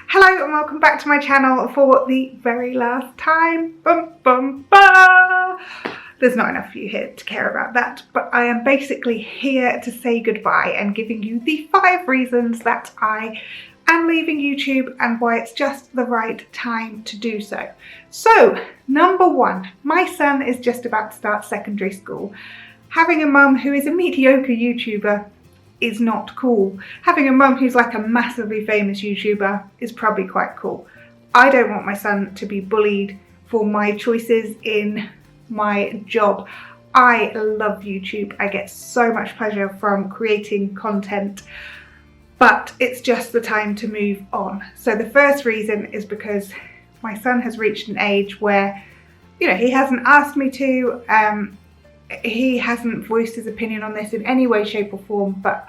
Hello and welcome back to my channel for the very last time. Bum, bum, ba. There's not enough of you here to care about that, but I am basically here to say goodbye and giving you the 5 reasons that I am leaving YouTube and why it's just the right time to do so. So, number 1, my son is just about to start secondary school. Having a mum who is a mediocre YouTuber is not cool. Having a mum who's like a massively famous YouTuber is probably quite cool. I don't want my son to be bullied for my choices in my job. I love YouTube. I get so much pleasure from creating content, but it's just the time to move on. So the first reason is because my son has reached an age where, he hasn't asked me to, he hasn't voiced his opinion on this in any way, shape or form, but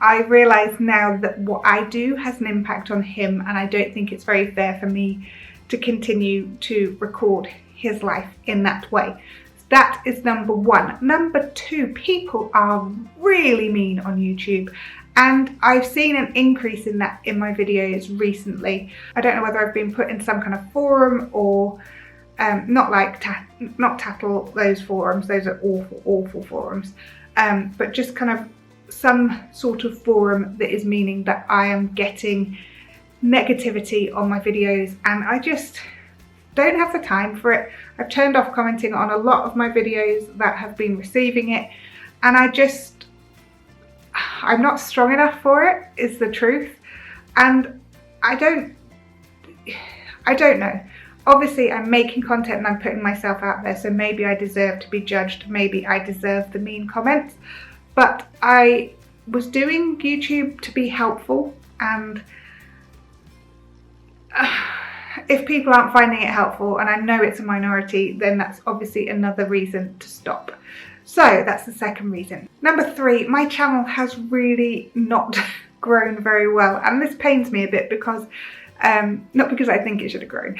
I realise now that what I do has an impact on him, and I don't think it's very fair for me to continue to record his life in that way. So that is number 1. Number 2, people are really mean on YouTube, and I've seen an increase in that in my videos recently. I don't know whether I've been put in some kind of forum or not Tattle, those forums, those are awful forums, but just kind of some sort of forum that is meaning that I am getting negativity on my videos, and I just don't have the time for it. I've turned off commenting on a lot of my videos that have been receiving it, and I'm not strong enough for it, is the truth. And I don't know. Obviously, I'm making content and I'm putting myself out there, so maybe I deserve to be judged, maybe I deserve the mean comments, but I was doing YouTube to be helpful, and if people aren't finding it helpful, and I know it's a minority, then that's obviously another reason to stop. So that's the second reason. Number 3, my channel has really not grown very well, and this pains me a bit because not because I think it should have grown,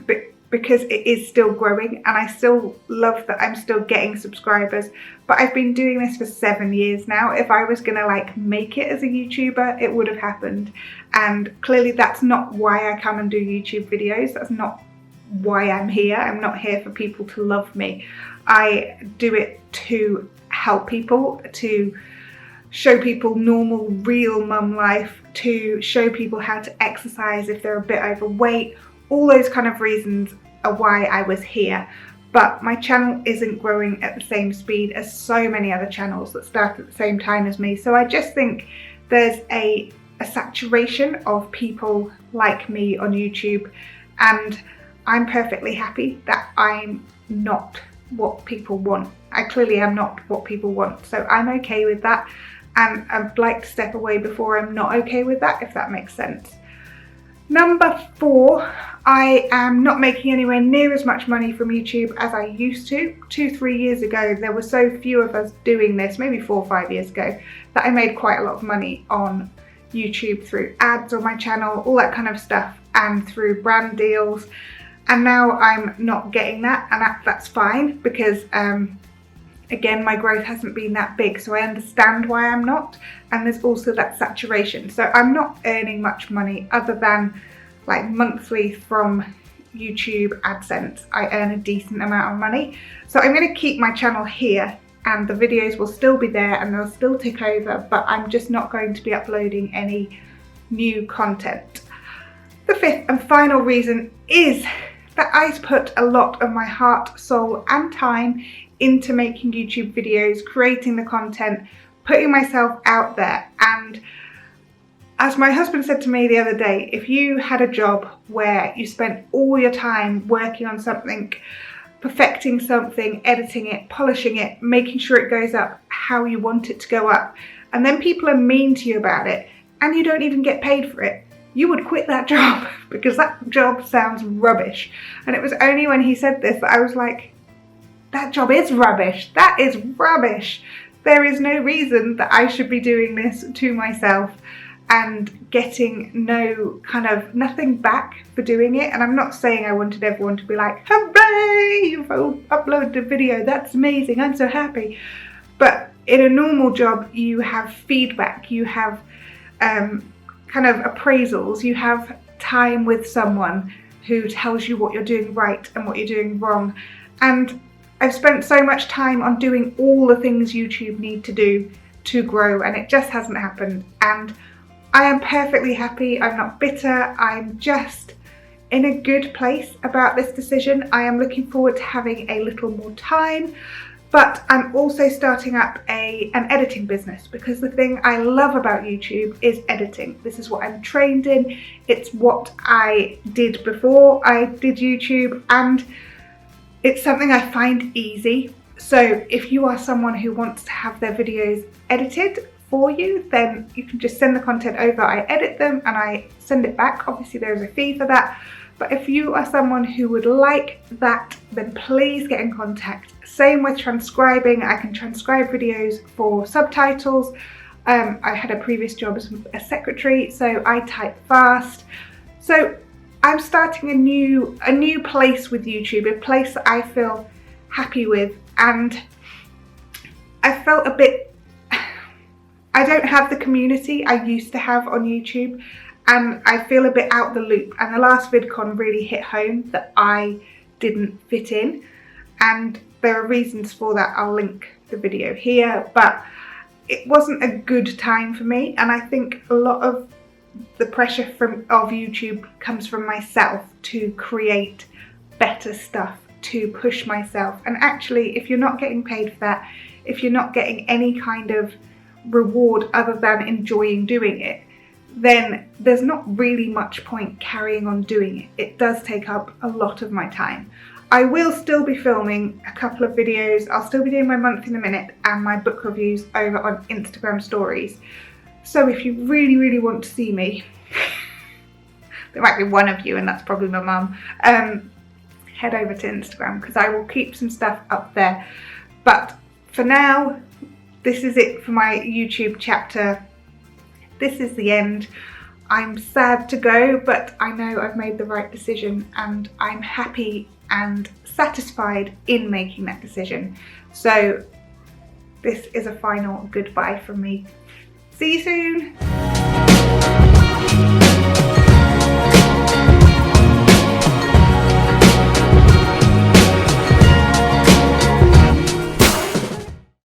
but because it is still growing, and I still love that I'm still getting subscribers. But I've been doing this for 7 years now. If I was gonna make it as a YouTuber, it would have happened. And clearly that's not why I come and do YouTube videos. That's not why I'm here. I'm not here for people to love me. I do it to help people, to show people normal, real mum life, to show people how to exercise if they're a bit overweight. All those kind of reasons are why I was here. But my channel isn't growing at the same speed as so many other channels that start at the same time as me. So I just think there's a saturation of people like me on YouTube, and I'm perfectly happy that I'm not what people want. I clearly am not what people want, so I'm okay with that. And I'd like to step away before I'm not okay with that, if that makes sense. Number 4, I am not making anywhere near as much money from YouTube as I used to. 2-3 years ago, there were so few of us doing this, maybe 4 or 5 years ago, that I made quite a lot of money on YouTube through ads on my channel, all that kind of stuff, and through brand deals. And now I'm not getting that, and that's fine, because again, my growth hasn't been that big, so I understand why I'm not, and there's also that saturation. So I'm not earning much money other than monthly from YouTube AdSense. I earn a decent amount of money. So I'm going to keep my channel here, and the videos will still be there and they'll still tick over, but I'm just not going to be uploading any new content. The 5th and final reason is that I put a lot of my heart, soul and time into making YouTube videos, creating the content, putting myself out there. And as my husband said to me the other day, if you had a job where you spent all your time working on something, perfecting something, editing it, polishing it, making sure it goes up how you want it to go up, and then people are mean to you about it and you don't even get paid for it, you would quit that job, because that job sounds rubbish. And it was only when he said this that I was like, that job is rubbish. That is rubbish. There is no reason that I should be doing this to myself and getting nothing back for doing it. And I'm not saying I wanted everyone to be like, hooray, you've uploaded a video, that's amazing, I'm so happy. But in a normal job, you have feedback, you have appraisals, you have time with someone who tells you what you're doing right and what you're doing wrong. And I've spent so much time on doing all the things YouTube need to do to grow, and it just hasn't happened. And I am perfectly happy. I'm not bitter. I'm just in a good place about this decision. I am looking forward to having a little more time, but I'm also starting up an editing business, because the thing I love about YouTube is editing. This is what I'm trained in. It's what I did before I did YouTube, and it's something I find easy. So if you are someone who wants to have their videos edited for you, then you can just send the content over. I edit them and I send it back. Obviously there is a fee for that. But if you are someone who would like that, then please get in contact. Same with transcribing. I can transcribe videos for subtitles. I had a previous job as a secretary, so I type fast. So I'm starting a new place with YouTube, a place that I feel happy with, and I felt a bit, I don't have the community I used to have on YouTube, and I feel a bit out the loop. And the last VidCon really hit home that I didn't fit in, and there are reasons for that. I'll link the video here, but it wasn't a good time for me, and I think a lot of the pressure of YouTube comes from myself to create better stuff, to push myself. And actually, if you're not getting paid for that, if you're not getting any kind of reward other than enjoying doing it, then there's not really much point carrying on doing it. It does take up a lot of my time. I will still be filming a couple of videos. I'll still be doing my month in a minute and my book reviews over on Instagram stories. So if you really, really want to see me, there might be one of you, and that's probably my mum, head over to Instagram, because I will keep some stuff up there. But for now, this is it for my YouTube chapter. This is the end. I'm sad to go, but I know I've made the right decision, and I'm happy and satisfied in making that decision. So this is a final goodbye from me. See you soon.